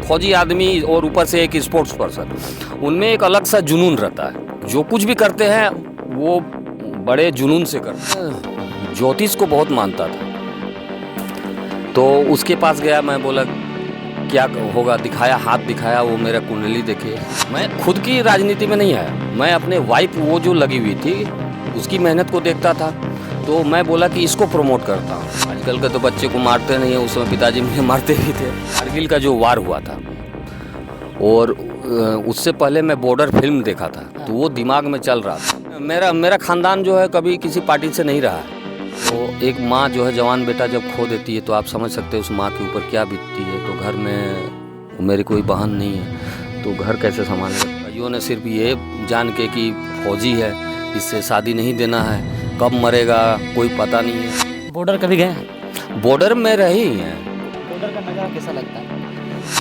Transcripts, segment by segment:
फौजी आदमी और ऊपर से एक स्पोर्ट्स पर्सन, उनमें एक अलग सा जुनून रहता है। जो कुछ भी करते हैं वो बड़े जुनून से करते हैं। ज्योतिष को बहुत मानता था, तो उसके पास गया, मैं बोला क्या होगा, दिखाया, हाथ दिखाया, वो मेरा कुंडली देखे। मैं खुद की राजनीति में नहीं आया, मैं अपने वाइफ वो जो लगी हुई थी उसकी मेहनत को देखता था, तो मैं बोला कि इसको प्रमोट करता हूँ। आजकल के तो बच्चे को मारते नहीं है, उस समय पिताजी मुझे मारते भी थे। कारगिल का जो वार हुआ था और उससे पहले मैं बॉर्डर फिल्म देखा था, तो वो दिमाग में चल रहा था। मेरा ख़ानदान जो है कभी किसी पार्टी से नहीं रहा है। तो एक माँ जो है जवान बेटा जब खो देती है तो आप समझ सकते हैं उस माँ के ऊपर क्या बीतती है। तो घर में मेरी कोई बहन नहीं है, तो घर कैसे संभालेगा। भाइयों ने सिर्फ ये जान के कि फौजी है, इससे शादी नहीं देना है, कब मरेगा कोई पता नहीं है। बॉर्डर कभी गए? बॉर्डर में रही हैं। बॉर्डर का नज़ारा कैसा लगता है?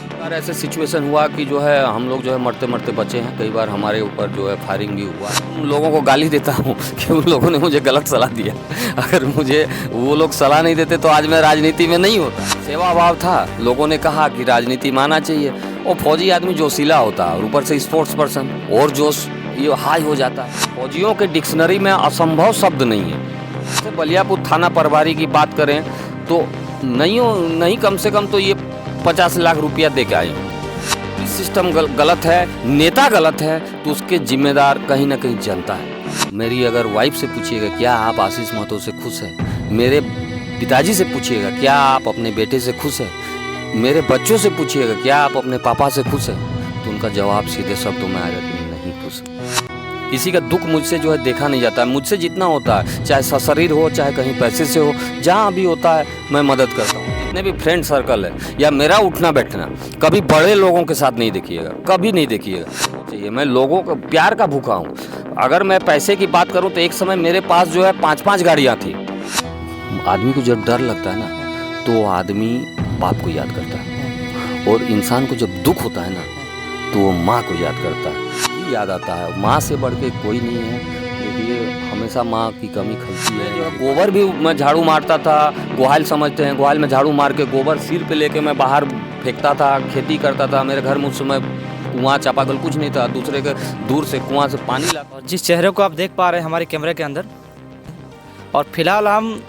कई बार ऐसे सिचुएशन हुआ कि जो है हम लोग जो है मरते मरते बचे हैं। कई बार हमारे ऊपर जो है फायरिंग भी हुआ। उन लोगों को गाली देता हूँ कि उन लोगों ने मुझे गलत सलाह दिया। अगर मुझे वो लोग सलाह नहीं देते तो आज मैं राजनीति में नहीं होता। सेवा भाव था, लोगों ने कहा कि राजनीति में आना चाहिए। और फौजी आदमी जोशीला होता है और ऊपर से स्पोर्ट्स पर्सन और जोश ये हाई हो जाता है। फौजियों के डिक्शनरी में असंभव शब्द नहीं है। जैसे बलियापुर थाना प्रभारी की बात करें तो नहीं कम से कम तो ये 50 लाख रुपया दे के आए। सिस्टम गलत है, नेता गलत है, तो उसके जिम्मेदार कहीं ना कहीं जनता है। मेरी अगर वाइफ से पूछिएगा क्या आप आशीष महतो से खुश हैं, मेरे पिताजी से पूछिएगा क्या आप अपने बेटे से खुश हैं, मेरे बच्चों से पूछिएगा क्या आप अपने पापा से खुश हैं, तो उनका जवाब सीधे शब्दों में आएगा कि नहीं खुश। किसी का दुख मुझसे जो है देखा नहीं जाता है। मुझसे जितना होता है, चाहे सशरीर हो चाहे कहीं पैसे से हो, जहाँ भी होता है मैं मदद करता हूँ। जितने भी फ्रेंड सर्कल है या मेरा उठना बैठना, कभी बड़े लोगों के साथ नहीं देखिएगा, कभी नहीं देखिएगा। चाहिए मैं लोगों का प्यार का भूखा हूँ। अगर मैं पैसे की बात करूँ तो एक समय मेरे पास जो है 5-5 गाड़ियाँ थी। आदमी को जब डर लगता है ना तो आदमी बाप को याद करता है, और इंसान को जब दुख होता है ना तो वो माँ को याद करता है, याद आता है। माँ से बढ़ के कोई नहीं है। देखिए हमेशा माँ की कमी खलती है। गोबर भी मैं झाड़ू मारता था, गोहाल समझते हैं, गोहाल में झाड़ू मार के गोबर सिर पे लेके मैं बाहर फेंकता था, खेती करता था। मेरे घर में उस समय कुआँ चापाकल कुछ नहीं था, दूसरे के दूर से कुआँ से पानी लाता। और जिस चेहरे को आप देख पा रहे हैं हमारे कैमरे के अंदर, और फिलहाल हम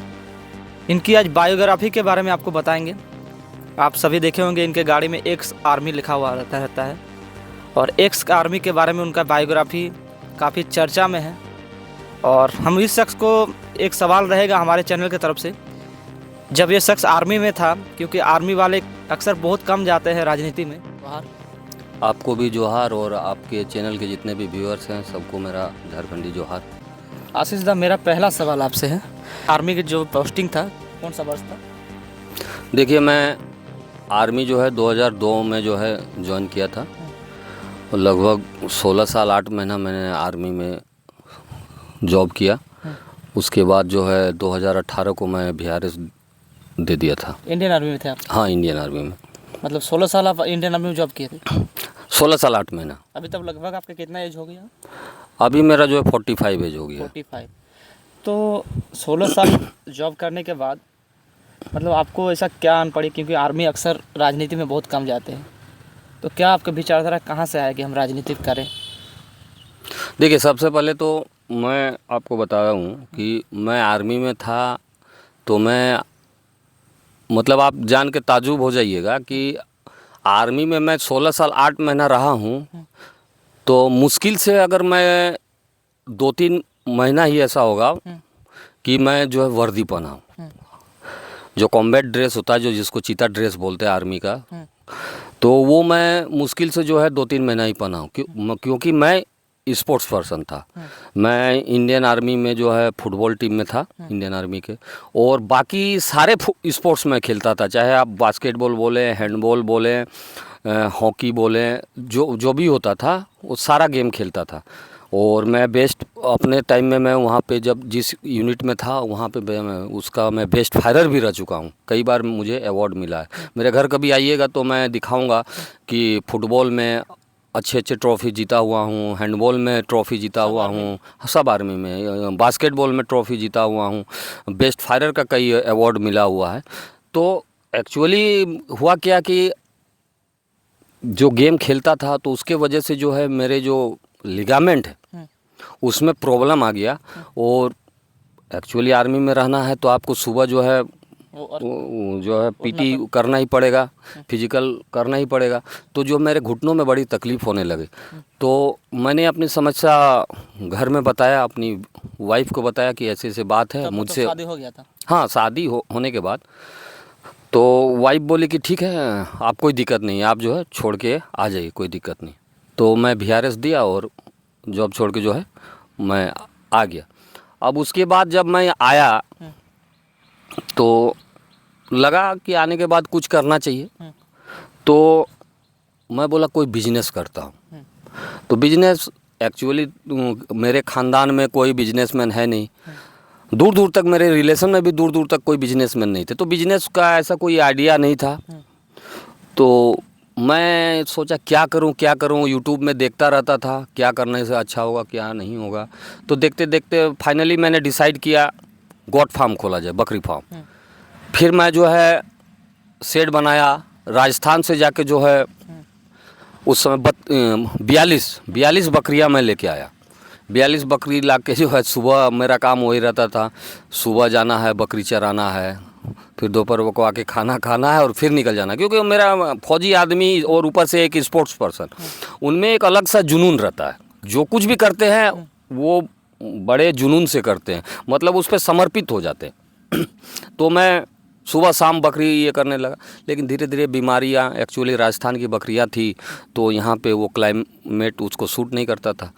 इनकी आज बायोग्राफी के बारे में आपको बताएंगे। आप सभी देखे होंगे इनके गाड़ी में एक्स आर्मी लिखा हुआ रहता है, और एक्स आर्मी के बारे में उनका बायोग्राफी काफ़ी चर्चा में है। और हम इस शख्स को, एक सवाल रहेगा हमारे चैनल की तरफ से, जब ये शख्स आर्मी में था, क्योंकि आर्मी वाले अक्सर बहुत कम जाते हैं राजनीति में बाहर। आपको भी जोहार, और आपके चैनल के जितने भी व्यूअर्स हैं सबको मेरा झारखंडी जोहार। आशीष दा, मेरा पहला सवाल आपसे है, आर्मी की जो पोस्टिंग था कौन सा वर्ष था? देखिए मैं आर्मी जो है 2002 में जो है ज्वाइन किया था, और लगभग 16 साल 8 महीना मैंने आर्मी में जॉब किया। उसके बाद जो है 2018 को मैं VRS दे दिया था। इंडियन आर्मी में थे आप? हाँ, इंडियन आर्मी में। मतलब 16 साल आप इंडियन आर्मी में जॉब किए थे? 16 साल 8 महीना। अभी तक लगभग आपका कितना एज हो गया? अभी मेरा जो है 45 एज हो गया। 45। तो 16 साल जॉब करने के बाद मतलब आपको ऐसा क्या आन पड़ी, क्योंकि आर्मी अक्सर राजनीति में बहुत कम जाते हैं, तो क्या आपका विचारधारा कहाँ से आया कि हम राजनीति करें? देखिए सबसे पहले तो मैं आपको बता रहा हूँ कि मैं आर्मी में था, तो मैं मतलब आप जान के ताजुब हो जाइएगा कि आर्मी में मैं 16 साल 8 महीना रहा हूँ। तो मुश्किल से अगर मैं 2-3 महीना ही ऐसा होगा कि मैं जो है वर्दी पहना हूँ, जो कॉम्बैट ड्रेस होता है, जो जिसको चीता ड्रेस बोलते हैं आर्मी का, तो वो मैं मुश्किल से जो है 2-3 महीना ही पहना हूँ। क्योंकि मैं स्पोर्ट्स पर्सन था। मैं इंडियन आर्मी में जो है फुटबॉल टीम में था, इंडियन आर्मी के, और बाकी सारे स्पोर्ट्स में खेलता था, चाहे आप बास्केटबॉल बोले, हैंडबॉल बोले, हॉकी बोले, जो भी होता था वो सारा गेम खेलता था। और मैं बेस्ट अपने टाइम में मैं वहाँ पे जब जिस यूनिट में था वहाँ पे मैं बेस्ट फायरर भी रह चुका हूँ। कई बार मुझे अवार्ड मिला है। मेरे घर कभी आइएगा तो मैं दिखाऊंगा कि फुटबॉल में अच्छे ट्रॉफ़ी जीता हुआ हूँ, हैंडबॉल में ट्रॉफ़ी जीता हुआ हूँ, सब आर्मी में, बास्केटबॉल में ट्रॉफ़ी जीता हुआ हूँ, बेस्ट फायरर का कई अवार्ड मिला हुआ है। तो एक्चुअली हुआ क्या कि जो गेम खेलता था तो उसके वजह से जो है मेरे जो लिगामेंट है उसमें प्रॉब्लम आ गया। और एक्चुअली आर्मी में रहना है तो आपको सुबह जो है वो जो है पीटी करना ही पड़ेगा, फिजिकल करना ही पड़ेगा। तो जो मेरे घुटनों में बड़ी तकलीफ़ होने लगी, तो मैंने अपनी समस्या घर में बताया, अपनी वाइफ को बताया कि ऐसे ऐसे बात है मुझसे। शादी हो गया था? हाँ, शादी होने के बाद तो वाइफ बोली कि ठीक है, आप कोई दिक्कत नहीं, आप जो है छोड़ के आ जाइए, कोई दिक्कत नहीं। तो मैं VRS दिया और जॉब छोड़ के जो है मैं आ गया। अब उसके बाद जब मैं आया तो लगा कि आने के बाद कुछ करना चाहिए। तो मैं बोला कोई बिजनेस करता हूँ। तो बिजनेस एक्चुअली मेरे ख़ानदान में कोई बिजनेसमैन है नहीं, दूर दूर तक मेरे रिलेशन में भी दूर दूर तक कोई बिजनेसमैन नहीं थे, तो बिजनेस का ऐसा कोई आइडिया नहीं था। तो मैं सोचा क्या करूं, यूट्यूब में देखता रहता था क्या करने से अच्छा होगा क्या नहीं होगा। तो देखते देखते फाइनली मैंने डिसाइड किया गॉट फार्म खोला जाए, बकरी फार्म। फिर मैं जो है शेड बनाया, राजस्थान से जाके जो है उस समय 42 बकरियां मैं लेके आया। 42 बकरी ला के जो है सुबह मेरा काम वही रहता था, सुबह जाना है बकरी चराना है, फिर दोपहर को आके खाना खाना है और फिर निकल जाना। क्योंकि मेरा फौजी आदमी और ऊपर से एक स्पोर्ट्स पर्सन, उनमें एक अलग सा जुनून रहता है, जो कुछ भी करते हैं वो बड़े जुनून से करते हैं, मतलब उस पर समर्पित हो जाते हैं। तो मैं सुबह शाम बकरी ये करने लगा, लेकिन धीरे धीरे बीमारियाँ, एक्चुअली राजस्थान की बकरियाँ थी तो यहाँ पे वो क्लाइमेट उसको सूट नहीं करता था,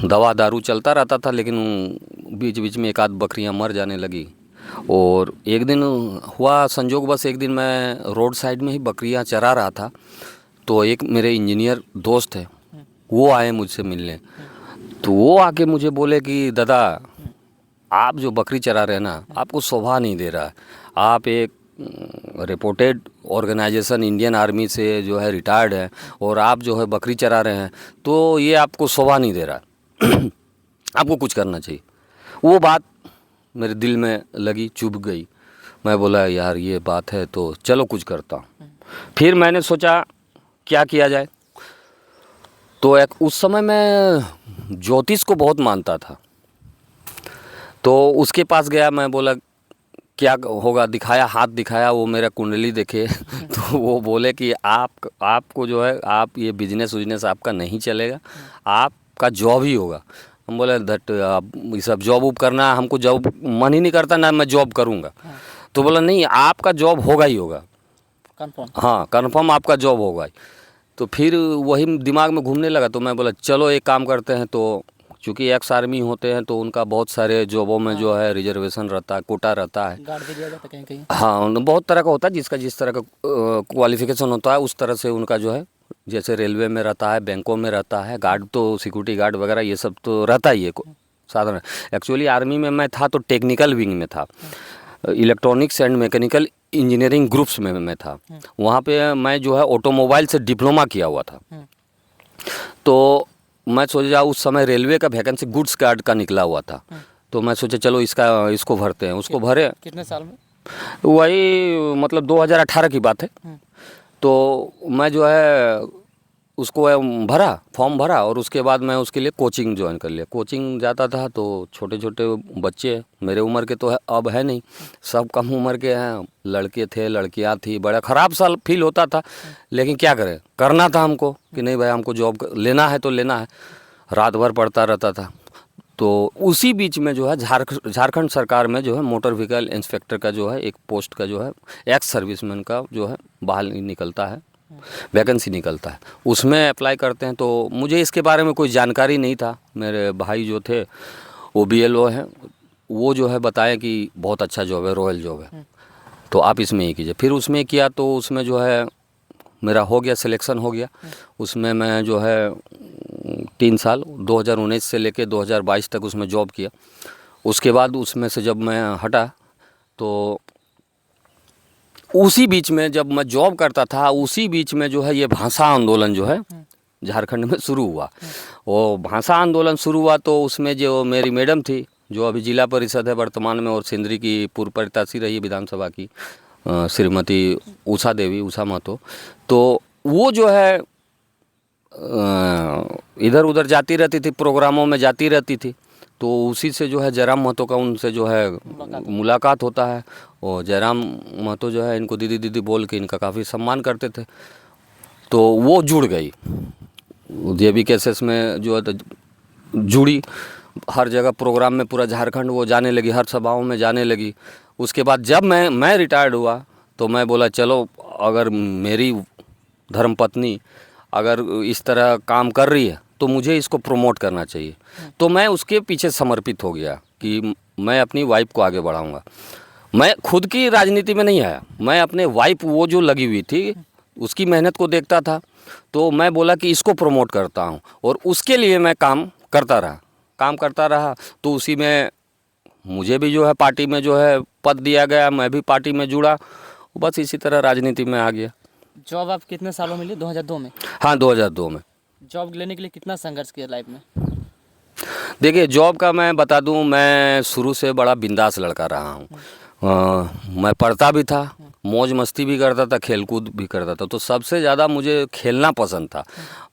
दवा दारू चलता रहता था, लेकिन बीच बीच में एक आध बकरियाँ मर जाने लगी। और एक दिन हुआ संजोग, बस एक दिन मैं रोड साइड में ही बकरियाँ चरा रहा था, तो एक मेरे इंजीनियर दोस्त है वो आए मुझसे मिलने। तो वो आके मुझे बोले कि दादा आप जो बकरी चरा रहे हैं ना, आपको शोभा नहीं दे रहा है, आप एक रिपोर्टेड ऑर्गेनाइजेशन इंडियन आर्मी से जो है रिटायर्ड है और आप जो है बकरी चरा रहे हैं, तो ये आपको शोभा नहीं दे रहा है। आपको कुछ करना चाहिए। वो बात मेरे दिल में लगी, चुभ गई। मैं बोला यार ये बात है तो चलो कुछ करता हूँ। फिर मैंने सोचा क्या किया जाए। तो एक उस समय मैं ज्योतिष को बहुत मानता था, तो उसके पास गया, मैं बोला क्या होगा, दिखाया, हाथ दिखाया, वो मेरा कुंडली देखे। तो वो बोले कि आपको जो है आप ये बिजनेस आपका नहीं चलेगा, आपका जॉब ही होगा। हम बोले दैट ये सब जॉब वॉब करना, हमको जॉब मन ही नहीं करता ना, मैं जॉब करूँगा। तो बोला नहीं आपका जॉब होगा ही होगा, कंफर्म? हाँ कंफर्म आपका जॉब होगा ही। तो फिर वही दिमाग में घूमने लगा, तो मैं बोला चलो एक काम करते हैं। तो चूँकि एक्स आर्मी होते हैं तो उनका बहुत सारे जॉबों में जो है रिजर्वेशन रहता है, कोटा रहता है, गार्ड भी दिया जाता है कहीं कहीं। हाँ बहुत तरह का होता है, जिसका जिस तरह का क्वालिफिकेशन होता है उस तरह से उनका जो है, जैसे रेलवे में रहता है, बैंकों में रहता है, गार्ड तो सिक्योरिटी गार्ड वगैरह ये सब तो रहता ही है साधारण। एक्चुअली आर्मी में मैं था तो टेक्निकल विंग में था, electronics and mechanical engineering groups में मैं था। वहाँ पे मैं जो है ऑटोमोबाइल से डिप्लोमा किया हुआ था। तो मैं सोचा उस समय रेलवे का वैकेंसी गुड्स गार्ड का निकला हुआ था, तो मैं सोचा चलो इसको भरते हैं। उसको भरे। कितने साल में? वही मतलब 2018 की बात है। तो मैं जो है उसको भरा, फॉर्म भरा और उसके बाद मैं उसके लिए कोचिंग ज्वाइन कर लिया। कोचिंग जाता था तो छोटे छोटे बच्चे मेरे उम्र के तो है, अब है नहीं, सब कम उम्र के हैं, लड़के थे लड़कियां थी। बड़ा ख़राब सा फील होता था, लेकिन क्या करें, करना था हमको कि नहीं भाई हमको जॉब लेना है तो लेना है। रात भर पढ़ता रहता था। तो उसी बीच में जो है झारखंड सरकार में जो है मोटर व्हीकल इंस्पेक्टर का जो है एक पोस्ट का जो है एक्स सर्विसमैन का जो है बहाल निकलता है, वैकेंसी निकलता है, उसमें अप्लाई करते हैं। तो मुझे इसके बारे में कोई जानकारी नहीं था। मेरे भाई जो थे वो BLO हैं, वो जो है बताए कि बहुत अच्छा जॉब है, रॉयल जॉब है, तो आप इसमें ही कीजिए। फिर उसमें किया तो उसमें जो है मेरा हो गया, सिलेक्शन हो गया। उसमें मैं जो है 3 साल 2019 से लेके 2022 तक उसमें जॉब किया। उसके बाद उसमें से जब मैं हटा तो उसी बीच में जब मैं जॉब करता था, उसी बीच में जो है ये भाषा आंदोलन जो है झारखंड में शुरू हुआ। वो भाषा आंदोलन शुरू हुआ तो उसमें जो मेरी मैडम थी, जो अभी जिला परिषद है वर्तमान में और सिंदरी की पूर्व प्रत्याशी रही विधानसभा की, श्रीमती उषा महतो, तो वो जो है इधर उधर जाती रहती थी, प्रोग्रामों में जाती रहती थी। तो उसी से जो है जयराम महतो का उनसे जो है मुलाकात होता है। और जयराम महतो जो है इनको दीदी दीदी बोल के इनका काफ़ी सम्मान करते थे। तो वो जुड़ गई जेबी केसेस में जो है तो जुड़ी, हर जगह प्रोग्राम में पूरा झारखंड वो जाने लगी, हर सभाओं में जाने लगी। उसके बाद जब मैं रिटायर्ड हुआ तो मैं बोला चलो, अगर मेरी धर्मपत्नी अगर इस तरह काम कर रही है तो मुझे इसको प्रमोट करना चाहिए। तो मैं उसके पीछे समर्पित हो गया कि मैं अपनी वाइफ को आगे बढ़ाऊंगा। मैं खुद की राजनीति में नहीं आया, मैं अपने वाइफ वो जो लगी हुई थी उसकी मेहनत को देखता था। तो मैं बोला कि इसको प्रमोट करता हूँ, और उसके लिए मैं काम करता रहा। तो उसी में मुझे भी जो है पार्टी में जो है पद दिया गया, मैं भी पार्टी में जुड़ा, बस इसी तरह राजनीति में आ गया। जॉब आप कितने सालों में ली? 2002 में? हाँ, 2002 में। जॉब लेने के लिए कितना संघर्ष किया लाइफ में? देखिए, जॉब का मैं बता दूं, मैं शुरू से बड़ा बिंदास लड़का रहा हूं। मैं पढ़ता भी था, मौज मस्ती भी करता था, खेलकूद भी करता था। तो सबसे ज़्यादा मुझे खेलना पसंद था।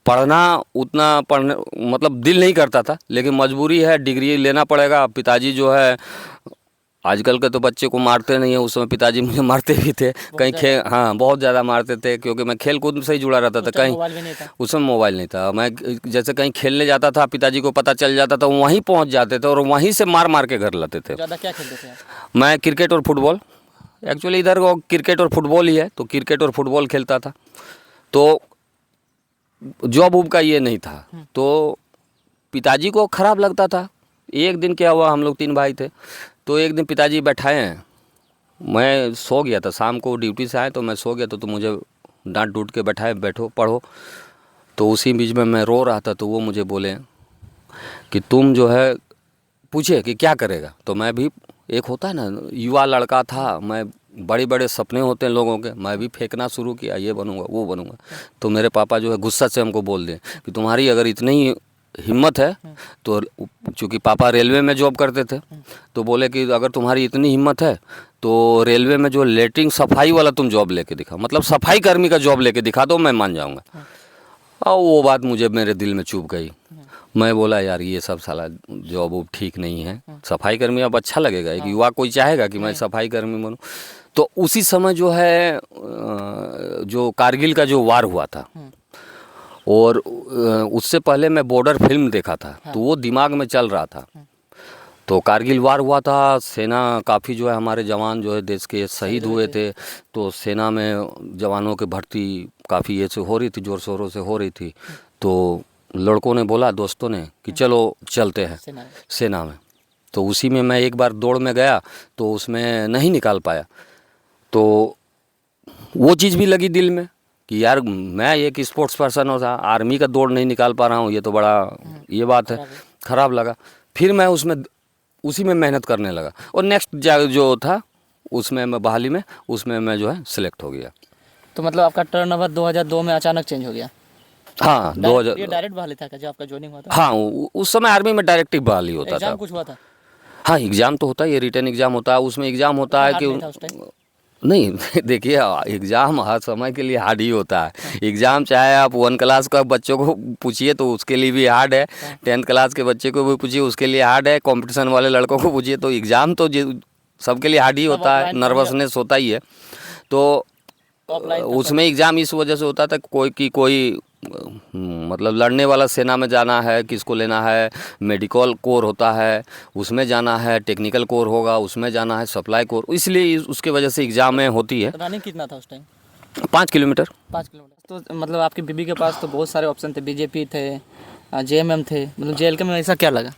पढ़ना उतना पढ़ने मतलब दिल नहीं करता था, लेकिन मजबूरी है, डिग्री लेना पड़ेगा। पिताजी जो है, आजकल के तो बच्चे को मारते नहीं है, उस समय पिताजी मुझे मारते भी थे कहीं हाँ, बहुत ज़्यादा मारते थे, क्योंकि मैं खेल कूद से ही जुड़ा रहता था। कहीं उस समय मोबाइल नहीं था, मैं जैसे कहीं खेलने जाता था, पिताजी को पता चल जाता था, वहीं पहुंच जाते थे और वहीं से मार के घर लाते थे। ज़्यादा क्या खेलते थे आप? मैं क्रिकेट और फुटबॉल, एक्चुअली इधर वो क्रिकेट और फुटबॉल ही है, तो क्रिकेट और फुटबॉल खेलता था। तो जॉब वॉब का ये नहीं था, तो पिताजी को ख़राब लगता था। एक दिन क्या हुआ, हम लोग 3 भाई थे, तो एक दिन पिताजी बैठाए हैं, मैं सो गया था, शाम को ड्यूटी से आए तो मैं सो गया, तो मुझे डांट डूट के बैठाए, बैठो पढ़ो। तो उसी बीच में मैं रो रहा था, तो वो मुझे बोले कि तुम जो है, पूछे कि क्या करेगा। तो मैं भी, एक होता है ना, युवा लड़का था मैं, बड़े बड़े सपने होते हैं लोगों के, मैं भी फेंकना शुरू किया, ये बनूंगा वो बनूंगा। तो मेरे पापा जो है गुस्सा से हमको बोल दें कि तुम्हारी अगर इतनी हिम्मत है तो, चूँकि पापा रेलवे में जॉब करते थे, तो बोले कि अगर तुम्हारी इतनी हिम्मत है तो रेलवे में जो लेटरिन सफाई वाला तुम जॉब लेके दिखाओ, मतलब सफाई कर्मी का जॉब लेके दिखा दो, मैं मान जाऊंगा। और वो बात मुझे मेरे दिल में चुभ गई। मैं बोला यार, ये सब साला जॉब वॉब ठीक नहीं है, सफाई कर्मी अब अच्छा लगेगा, एक युवा कोई चाहेगा कि मैं सफाई कर्मी बनूं। तो उसी समय जो है जो कारगिल का जो वार हुआ था, और उससे पहले मैं बॉर्डर फिल्म देखा था, तो वो दिमाग में चल रहा था। तो कारगिल वार हुआ था, सेना काफ़ी जो है, हमारे जवान जो है देश के शहीद हुए थे। तो सेना में जवानों की भर्ती काफ़ी ये से हो रही थी, ज़ोर शोरों से हो रही थी। तो लड़कों ने बोला, दोस्तों ने, कि चलो चलते हैं सेना में। तो उसी में मैं एक बार दौड़ में गया, तो उसमें नहीं निकाल पाया। तो वो चीज़ भी लगी दिल में कि यार, मैं एक स्पोर्ट्स पर्सन होता, आर्मी का दौड़ नहीं निकाल पा रहा हूँ, ये तो बड़ा ये बात है, ख़राब लगा। फिर मैं उसी में मेहनत करने लगा, और नेक्स्ट जो था उसमें मैं बहाली में, उसमें मैं जो है सिलेक्ट हो गया। तो मतलब आपका टर्नओवर 2002 में अचानक चेंज हो गया? हाँ, 2000। ये डायरेक्ट बहाली था क्या जो आपका ज्वाइनिंग हुआ था? हाँ, उस समय आर्मी में डायरेक्ट बहाली होता था। एग्जाम कुछ हुआ था? हाँ, एग्ज़ाम तो होता है, ये रिटर्न एग्ज़ाम होता है। उसमें एग्ज़ाम होता है कि नहीं देखिए, एग्ज़ाम हर समय के लिए हार्ड ही होता है। एग्ज़ाम चाहे आप 1 क्लास का बच्चों को पूछिए तो उसके लिए भी हार्ड है, 10th क्लास के बच्चे को भी पूछिए उसके लिए हार्ड है, कंपटीशन वाले लड़कों को पूछिए तो एग्ज़ाम तो सबके लिए हार्ड ही होता है, नर्वसनेस होता ही है। तो उसमें एग्ज़ाम इस वजह से होता था, कोई मतलब लड़ने वाला सेना में जाना है, किसको लेना है, मेडिकल कोर होता है उसमें जाना है, टेक्निकल कोर होगा उसमें जाना है, सप्लाई कोर, इसलिए उसके वजह से एग्ज़ाम में होती है। रनिंग कितना था उस टाइम? 5 किलोमीटर। 5 किलोमीटर। तो मतलब आपकी बीबी के पास तो बहुत सारे ऑप्शन थे, बीजेपी थे, जेएमएम थे, मतलब जेएलके में ऐसा क्या लगा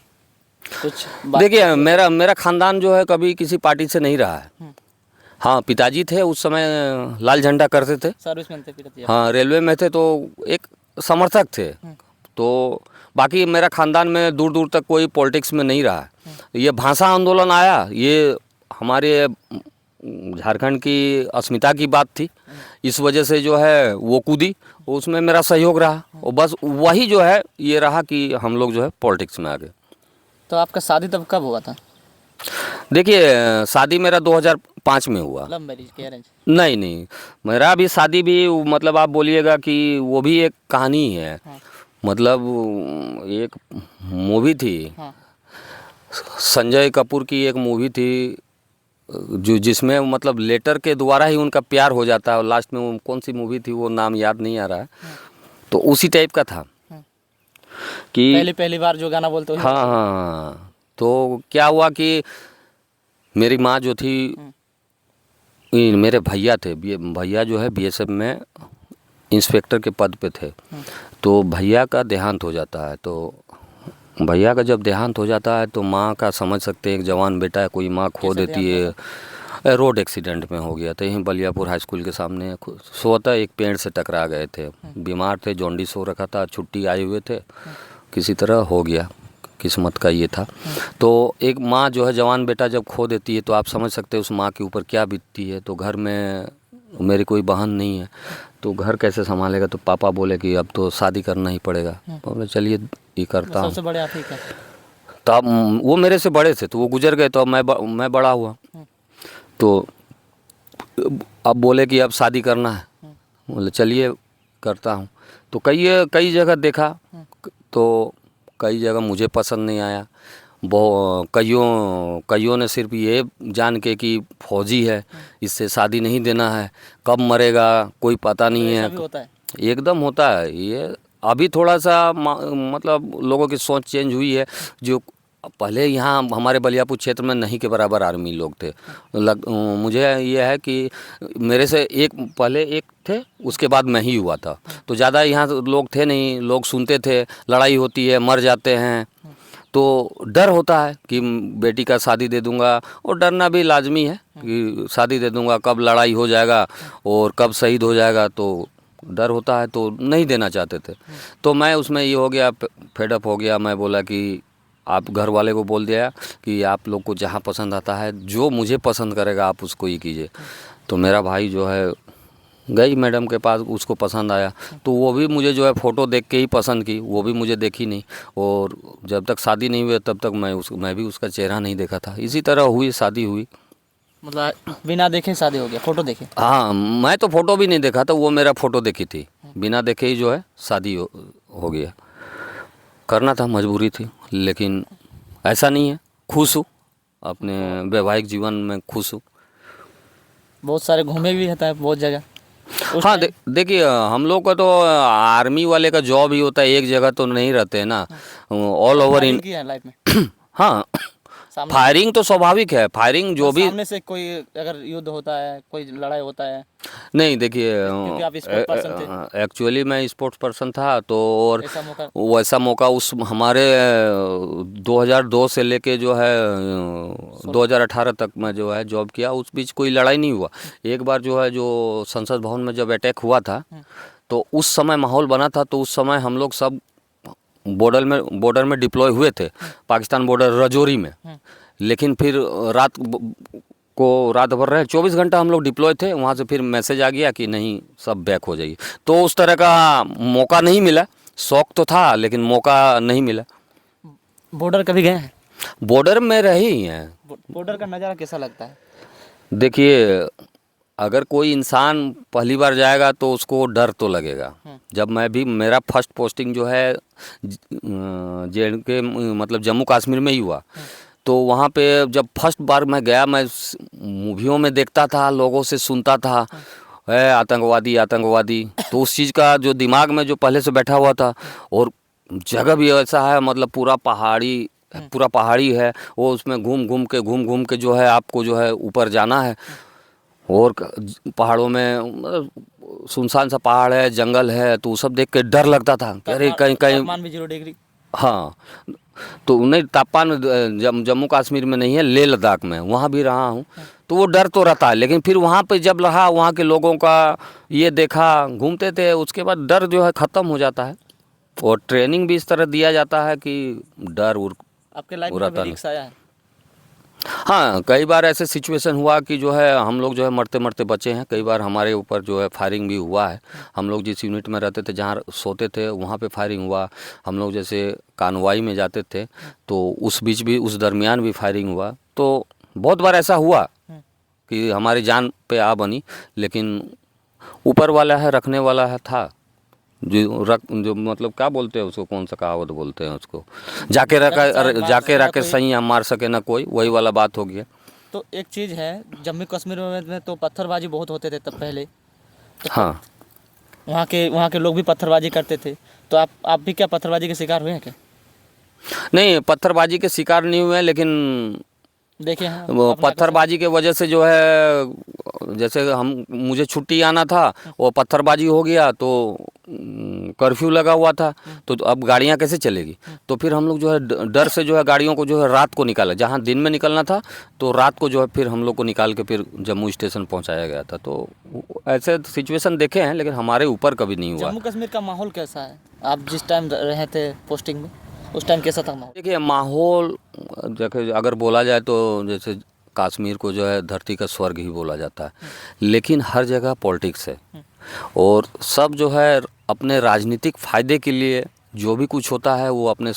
कुछ? देखिए, मेरा ख़ानदान जो है कभी किसी पार्टी से नहीं रहा है। हाँ, पिताजी थे उस समय लाल झंडा करते थे, सर्विसमैन थे पिताजी। हाँ, रेलवे में थे, तो एक समर्थक थे। तो बाकी मेरा ख़ानदान में दूर दूर तक कोई पॉलिटिक्स में नहीं रहा है। ये भाषा आंदोलन आया, ये हमारे झारखंड की अस्मिता की बात थी, इस वजह से जो है वो कूदी, उसमें मेरा सहयोग रहा, और बस वही जो है ये रहा कि हम लोग जो है पॉलिटिक्स में आ गए। तो आपका शादी तब कब हुआ था? देखिए शादी मेरा 2005 में हुआ। लव मैरिज के अरेंज? नहीं नहीं, मेरा भी शादी भी मतलब आप बोलिएगा कि वो भी एक कहानी ही है। हाँ। मतलब एक मूवी थी, हाँ। संजय कपूर की एक मूवी थी जो जिसमें मतलब लेटर के द्वारा ही उनका प्यार हो जाता है और लास्ट में वो कौन सी मूवी थी वो नाम याद नहीं आ रहा है। तो उसी टाइप का था कि पहली बार जो गाना बोलते हो। हाँ हाँ हाँ। तो क्या हुआ कि मेरी माँ जो थी, मेरे भैया थे, भैया जो है बीएसएफ में इंस्पेक्टर के पद पे थे। तो भैया का देहांत हो जाता है। तो भैया का जब देहांत हो जाता है तो माँ का समझ सकते हैं, एक जवान बेटा है, कोई माँ खो देती है। रोड एक्सीडेंट में हो गया था, यहीं बलियापुर हाई स्कूल के सामने सोता एक पेड़ से टकरा गए थे। बीमार थे, जॉन्डिस हो रखा था, छुट्टी आए हुए थे, किसी तरह हो गया, किस्मत का ये था। तो एक माँ जो है जवान बेटा जब खो देती है तो आप समझ सकते हैं उस माँ के ऊपर क्या बीतती है। तो घर में मेरी कोई बहन नहीं है तो घर कैसे संभालेगा। तो पापा बोले कि अब तो शादी करना ही पड़ेगा। बोले चलिए ये करता हूँ। सबसे बड़े आप ही का? तब वो मेरे से बड़े थे तो वो गुजर गए, तो अब मैं बड़ा हुआ। तो अब बोले कि अब शादी करना है। बोले चलिए करता हूँ। तो कई जगह देखा तो कई जगह मुझे पसंद नहीं आया। कईयों ने सिर्फ ये जान के कि फौजी है इससे शादी नहीं देना है, कब मरेगा कोई पता नहीं है। होता है? एकदम होता है ये। अभी थोड़ा सा मतलब लोगों की सोच चेंज हुई है। जो पहले यहाँ हमारे बलियापुर क्षेत्र में नहीं के बराबर आर्मी लोग थे। मुझे ये है कि मेरे से पहले एक थे, उसके बाद मैं ही हुआ था। तो ज़्यादा यहाँ लोग थे नहीं, लोग सुनते थे लड़ाई होती है, मर जाते हैं, तो डर होता है कि बेटी का शादी दे दूंगा। और डरना भी लाजमी है कि शादी दे दूंगा, कब लड़ाई हो जाएगा और कब शहीद हो जाएगा, तो डर होता है, तो नहीं देना चाहते थे। तो मैं उसमें ये हो गया, फेडअप हो गया। मैं बोला कि आप घर वाले को बोल दिया कि आप लोग को जहाँ पसंद आता है, जो मुझे पसंद करेगा आप उसको ही कीजिए। तो मेरा भाई जो है गई मैडम के पास, उसको पसंद आया तो वो भी मुझे जो है फ़ोटो देख के ही पसंद की, वो भी मुझे देखी नहीं। और जब तक शादी नहीं हुई तब तक मैं भी उसका चेहरा नहीं देखा था। इसी तरह हुई शादी हुई। मतलब बिना देखे शादी हो गया, फोटो देखे? हाँ, मैं तो फ़ोटो भी नहीं देखा था, वो मेरा फ़ोटो देखी थी, बिना देखे ही जो है शादी हो गया। करना था, मजबूरी थी, लेकिन ऐसा नहीं है। खुश हूँ, अपने वैवाहिक जीवन में खुश हूँ। बहुत सारे घूमे भी रहता है बहुत जगह। हाँ, देखिए हम लोग का तो आर्मी वाले का जॉब ही होता है, एक जगह तो नहीं रहते हैं ना, ऑल ओवर इन लाइफ में। हाँ, फायरिंग तो स्वाभाविक है। फायरिंग जो भी सामने से कोई अगर युद्ध होता है, कोई लड़ाई होता है? नहीं, देखिए एक्चुअली मैं स्पोर्ट्स पर्सन था, तो और वैसा मौका उस हमारे 2002 से लेके जो है 2018 तक मैं जो है जॉब किया, उस बीच कोई लड़ाई नहीं हुआ। एक बार जो है जो संसद भवन में जब अटैक हुआ था तो उस समय माहौल बना था। तो उस समय हम लोग सब बॉर्डर में डिप्लॉय हुए थे, पाकिस्तान बॉर्डर रजौरी में। लेकिन फिर रात भर रहे, 24 घंटा हम लोग डिप्लॉय थे वहाँ से। फिर मैसेज आ गया कि नहीं, सब बैक हो जाइए। तो उस तरह का मौका नहीं मिला। शौक तो था लेकिन मौका नहीं मिला। बॉर्डर कभी गए हैं? बॉर्डर में रहे ही हैं। बॉर्डर का नज़ारा कैसा लगता है? देखिए, अगर कोई इंसान पहली बार जाएगा तो उसको डर तो लगेगा। जब मैं भी, मेरा फर्स्ट पोस्टिंग जो है JNK मतलब जम्मू कश्मीर में ही हुआ। तो वहाँ पे जब फर्स्ट बार मैं गया, मैं मूवियों में देखता था, लोगों से सुनता था है आतंकवादी आतंकवादी। तो उस चीज़ का जो दिमाग में जो पहले से बैठा हुआ था, और जगह भी ऐसा है, मतलब पूरा पहाड़ी है, वो उसमें घूम घूम के जो है आपको जो है ऊपर जाना है। और पहाड़ों में मतलब सुनसान सा पहाड़ है, जंगल है, तो सब देख के डर लगता था। अरे कहीं तापमान भी 0 डिग्री। हाँ, तो नहीं, तापमान जम्मू कश्मीर में नहीं है, लेह लद्दाख में, वहाँ भी रहा हूँ। तो वो डर तो रहता है, लेकिन फिर वहाँ पे जब रहा, वहाँ के लोगों का ये देखा, घूमते थे, उसके बाद डर जो है ख़त्म हो जाता है। और ट्रेनिंग भी इस तरह दिया जाता है कि डर आपके लाइफ में कभी रिस्क आया है? हाँ, कई बार ऐसे सिचुएशन हुआ कि जो है हम लोग जो है मरते मरते बचे हैं। कई बार हमारे ऊपर जो है फायरिंग भी हुआ है। हम लोग जिस यूनिट में रहते थे, जहाँ सोते थे, वहाँ पे फायरिंग हुआ। हम लोग जैसे कानवाई में जाते थे तो उस दरमियान भी फायरिंग हुआ। तो बहुत बार ऐसा हुआ कि हमारी जान पे आ बनी, लेकिन ऊपर वाला है, रखने वाला है था जो मतलब क्या बोलते हैं उसको, कौन सा कहावत बोलते हैं उसको, जाके रखे सही मार सके ना कोई, वही वाला बात हो गया। तो एक चीज़ है, जम्मू कश्मीर में तो पत्थरबाजी बहुत होते थे तब पहले, तो हाँ, वहाँ के लोग भी पत्थरबाजी करते थे, तो आप भी क्या पत्थरबाजी के शिकार हुए हैं क्या? नहीं पत्थरबाजी के शिकार नहीं हुए, लेकिन देखे हैं वो अपना पत्थरबाजी के वजह से जो है, जैसे मुझे छुट्टी आना था, वो पत्थरबाजी हो गया तो कर्फ्यू लगा हुआ था, तो अब गाड़ियां कैसे चलेगी, तो फिर हम लोग जो है डर से जो है गाड़ियों को जो है रात को निकाला, जहां दिन में निकलना था तो रात को जो है फिर हम लोग को निकाल के फिर जम्मू स्टेशन पहुंचाया गया था। तो ऐसे सिचुएशन देखे हैं, लेकिन हमारे ऊपर कभी नहीं हुआ। जम्मू कश्मीर का माहौल कैसा है? आप जिस टाइम रहे थे पोस्टिंग में, उस टाइम कैसा था माहौल? देखिए माहौल जैसे अगर बोला जाए तो जैसे कश्मीर को जो है धरती का स्वर्ग ही बोला जाता है, लेकिन हर जगह पॉलिटिक्स है और सब जो है अपने राजनीतिक फ़ायदे के लिए जो भी कुछ होता है वो अपने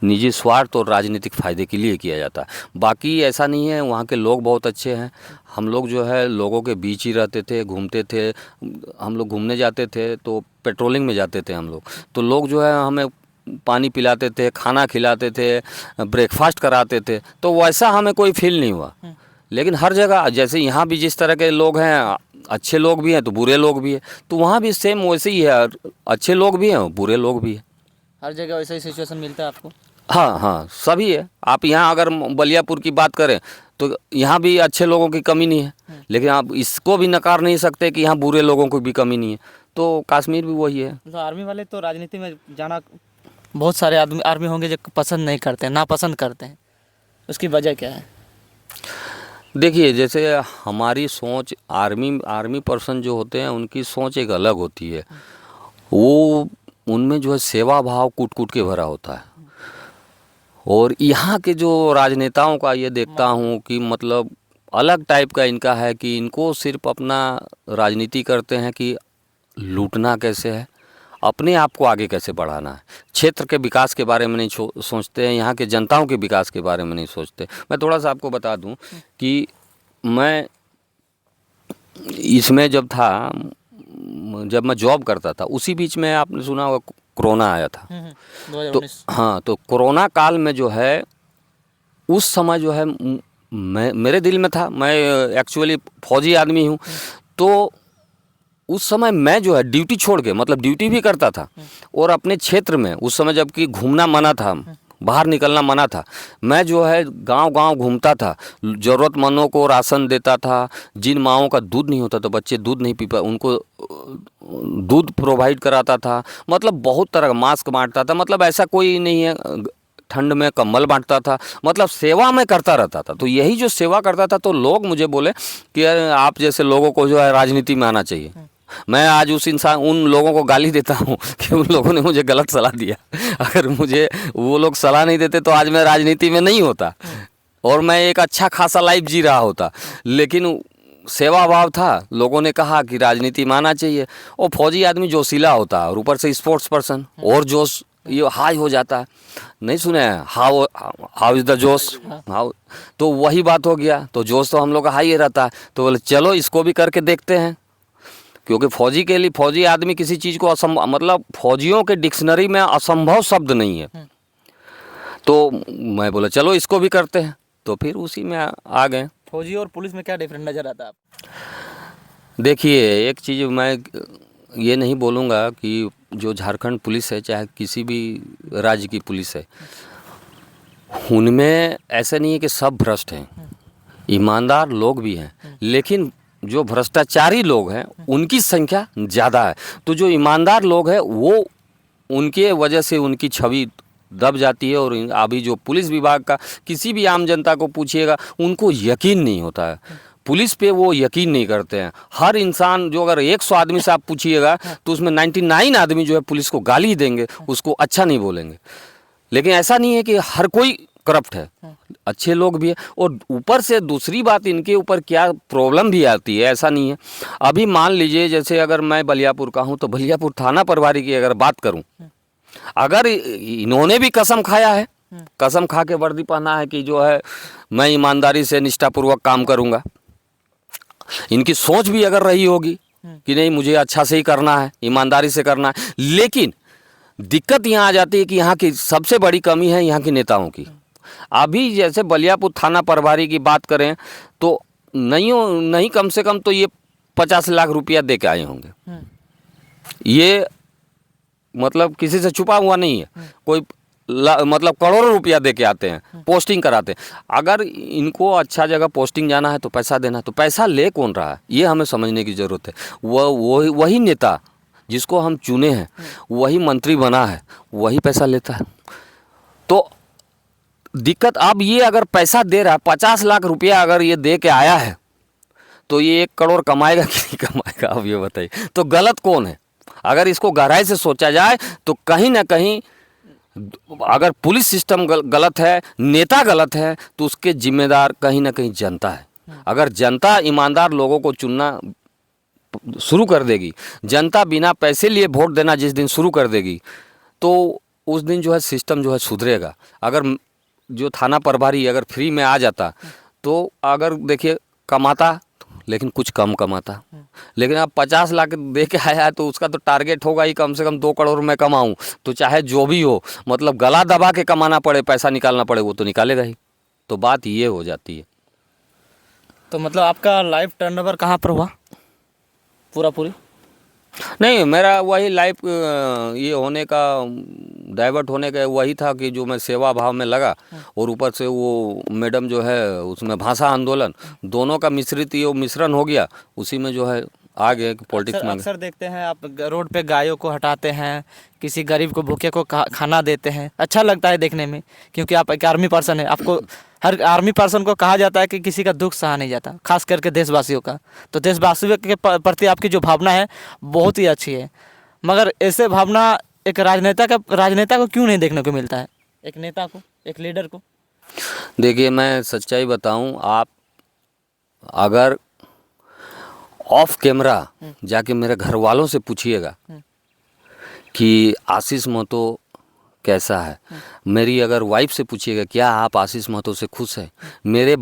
निजी स्वार्थ और राजनीतिक फ़ायदे के लिए किया जाता है। बाकी ऐसा नहीं है, वहाँ के लोग बहुत अच्छे हैं। हम लोग जो है लोगों के बीच ही रहते थे, घूमते थे, हम लोग घूमने जाते थे तो पेट्रोलिंग में जाते थे हम लोग, तो लोग जो है हमें पानी पिलाते थे, खाना खिलाते थे, ब्रेकफास्ट कराते थे, तो वैसा हमें कोई फील नहीं हुआ। लेकिन हर जगह जैसे यहाँ भी जिस तरह के लोग हैं, अच्छे लोग भी हैं तो बुरे लोग भी हैं, तो वहाँ भी सेम वैसे ही है, अच्छे लोग भी हैं बुरे लोग भी हैं। हर जगह वैसा ही सिचुएशन मिलता है आपको? हाँ हाँ, सभी है। आप यहाँ अगर बलियापुर की बात करें तो यहाँ भी अच्छे लोगों की कमी नहीं है, लेकिन आप इसको भी नकार नहीं सकते कि यहाँ बुरे लोगों की भी कमी नहीं है। तो कश्मीर भी वही है। तो आर्मी वाले तो राजनीति में जाना, बहुत सारे आर्मी होंगे जो पसंद नहीं करते हैं, नापसंद करते हैं, उसकी वजह क्या है? देखिए जैसे हमारी सोच, आर्मी पर्सन जो होते हैं उनकी सोच एक अलग होती है, वो उनमें जो है सेवा भाव कूट कूट के भरा होता है। और यहाँ के जो राजनेताओं का ये देखता हूँ कि मतलब अलग टाइप का इनका है कि इनको सिर्फ अपना राजनीति करते हैं कि लूटना कैसे है, अपने आप को आगे कैसे बढ़ाना है, क्षेत्र के विकास के बारे में नहीं सोचते हैं, यहाँ के जनताओं के विकास के बारे में नहीं सोचते। मैं थोड़ा सा आपको बता दूं कि मैं इसमें जब मैं जॉब करता था, उसी बीच में आपने सुना होगा कोरोना आया था। तो 2019। हाँ, तो कोरोना काल में जो है उस समय जो है मेरे दिल में था, मैं एक्चुअली फौजी आदमी हूँ, तो उस समय मैं जो है ड्यूटी छोड़ के, मतलब ड्यूटी भी करता था और अपने क्षेत्र में उस समय जबकि घूमना मना था, बाहर निकलना मना था, मैं जो है गांव-गांव घूमता था, ज़रूरतमंदों को राशन देता था। जिन माँओं का दूध नहीं होता था, बच्चे दूध नहीं पी पा, उनको दूध प्रोवाइड कराता था, मतलब बहुत तरह का मास्क बांटता था, मतलब ऐसा कोई नहीं है, ठंड में कंबल बांटता था, मतलब सेवा में करता रहता था। तो यही जो सेवा करता था, तो लोग मुझे बोले कि आप जैसे लोगों को जो है राजनीति में आना चाहिए। मैं आज उन लोगों को गाली देता हूँ कि उन लोगों ने मुझे गलत सलाह दिया। अगर मुझे वो लोग सलाह नहीं देते तो आज मैं राजनीति में नहीं होता और मैं एक अच्छा खासा लाइफ जी रहा होता, लेकिन सेवा भाव था। लोगों ने कहा कि राजनीति में आना चाहिए, और फौजी आदमी जोशीला होता है और ऊपर से स्पोर्ट्स पर्सन, और जोश ये हाई हो जाता है। नहीं सुने हैं हाउ इज़ द जोश, हाउ, तो वही बात हो गया। तो जोश तो हम लोग का हाई रहता है, तो बोले चलो इसको भी करके देखते हैं, क्योंकि फौजी के लिए, फौजी आदमी किसी चीज़ को असंभव, मतलब फौजियों के डिक्शनरी में असंभव शब्द नहीं है। तो मैं बोला चलो इसको भी करते हैं, तो फिर उसी में आ गए। फौजी और पुलिस में क्या डिफरेंस नज़र आता है आपको? देखिए एक चीज़ मैं ये नहीं बोलूँगा कि जो झारखंड पुलिस है, चाहे किसी भी राज्य की पुलिस है, उनमें ऐसा नहीं है कि सब भ्रष्ट हैं, ईमानदार लोग भी हैं, लेकिन जो भ्रष्टाचारी लोग हैं उनकी संख्या ज़्यादा है। तो जो ईमानदार लोग हैं वो, उनके वजह से उनकी छवि दब जाती है। और अभी जो पुलिस विभाग का, किसी भी आम जनता को पूछिएगा, उनको यकीन नहीं होता है पुलिस पे, वो यकीन नहीं करते हैं। हर इंसान जो, अगर 100 आदमी से आप पूछिएगा तो उसमें 99 आदमी जो है पुलिस को गाली देंगे, उसको अच्छा नहीं बोलेंगे। लेकिन ऐसा नहीं है कि हर कोई करप्ट है, अच्छे लोग भी हैं। और ऊपर से दूसरी बात, इनके ऊपर क्या प्रॉब्लम भी आती है, ऐसा नहीं है। अभी मान लीजिए जैसे अगर मैं बलियापुर का हूँ, तो बलियापुर थाना प्रभारी की अगर बात करूँ, अगर इन्होंने भी कसम खाया है कसम खा के वर्दी पहना है कि जो है मैं ईमानदारी से निष्ठापूर्वक काम करूँगा। इनकी सोच भी अगर रही होगी कि नहीं मुझे अच्छा से ही करना है, ईमानदारी से करना है, लेकिन दिक्कत यहाँ आ जाती है कि यहाँ की सबसे बड़ी कमी है यहाँ के नेताओं की। अभी जैसे बलियापुर थाना प्रभारी की बात करें तो नहीं कम से कम तो ये 50 लाख रुपया दे के आए होंगे। ये मतलब किसी से छुपा हुआ नहीं है, कोई मतलब करोड़ों रुपया दे के आते हैं, पोस्टिंग कराते हैं। अगर इनको अच्छा जगह पोस्टिंग जाना है तो पैसा देना है, तो पैसा ले कौन रहा है ये हमें समझने की ज़रूरत है। वही नेता जिसको हम चुने हैं, वही मंत्री बना है, वही पैसा लेता है। तो दिक्कत अब ये अगर पैसा दे रहा है 50 लाख रुपया अगर ये दे के आया है तो ये 1 करोड़ कमाएगा कि नहीं कमाएगा, अब ये बताइए। तो गलत कौन है? अगर इसको गहराई से सोचा जाए तो कहीं ना कहीं अगर पुलिस सिस्टम गलत है, नेता गलत है, तो उसके जिम्मेदार कहीं ना कहीं जनता है। अगर जनता ईमानदार लोगों को चुनना शुरू कर देगी, जनता बिना पैसे लिए वोट देना जिस दिन शुरू कर देगी, तो उस दिन जो है सिस्टम जो है सुधरेगा। अगर जो थाना प्रभारी अगर फ्री में आ जाता तो अगर देखिए कमाता लेकिन कुछ कम कमाता, लेकिन अब 50 लाख दे के आया है तो उसका तो टारगेट होगा ही कम से कम 2 करोड़ मैं कमाऊं, तो चाहे जो भी हो, मतलब गला दबा के कमाना पड़े, पैसा निकालना पड़े, वो तो निकालेगा ही। तो बात ये हो जाती है। तो मतलब आपका लाइफ टर्नओवर कहाँ पर हुआ पूरी? नहीं, मेरा वही लाइफ ये होने का, डाइवर्ट होने का वही था कि जो मैं सेवा भाव में लगा, और ऊपर से वो मैडम जो है उसमें भाषा आंदोलन दोनों का मिश्रित ये मिश्रण हो गया, उसी में जो है आ गया कि पॉलिटिक्स में। अक्सर देखते हैं आप रोड पे गायों को हटाते हैं, किसी गरीब को भूखे को खाना देते हैं, अच्छा लगता है देखने में, क्योंकि आप एक आर्मी पर्सन है। आपको हर आर्मी पर्सन को कहा जाता है कि किसी का दुख सहा नहीं जाता, खास करके देशवासियों का। तो देशवासियों के प्रति आपकी जो भावना है बहुत ही अच्छी है, मगर ऐसे भावना एक राजनेता को क्यों नहीं देखने को मिलता है, एक नेता को, एक लीडर को? देखिए मैं सच्चाई बताऊं, आप अगर ऑफ कैमरा जाके मेरे घर वालों से पूछिएगा कि आशीष महतो कैसा है, मेरी अगर वाइफ से पूछिएगा क्या आप आशीष महतो से खुश हैं, मेरे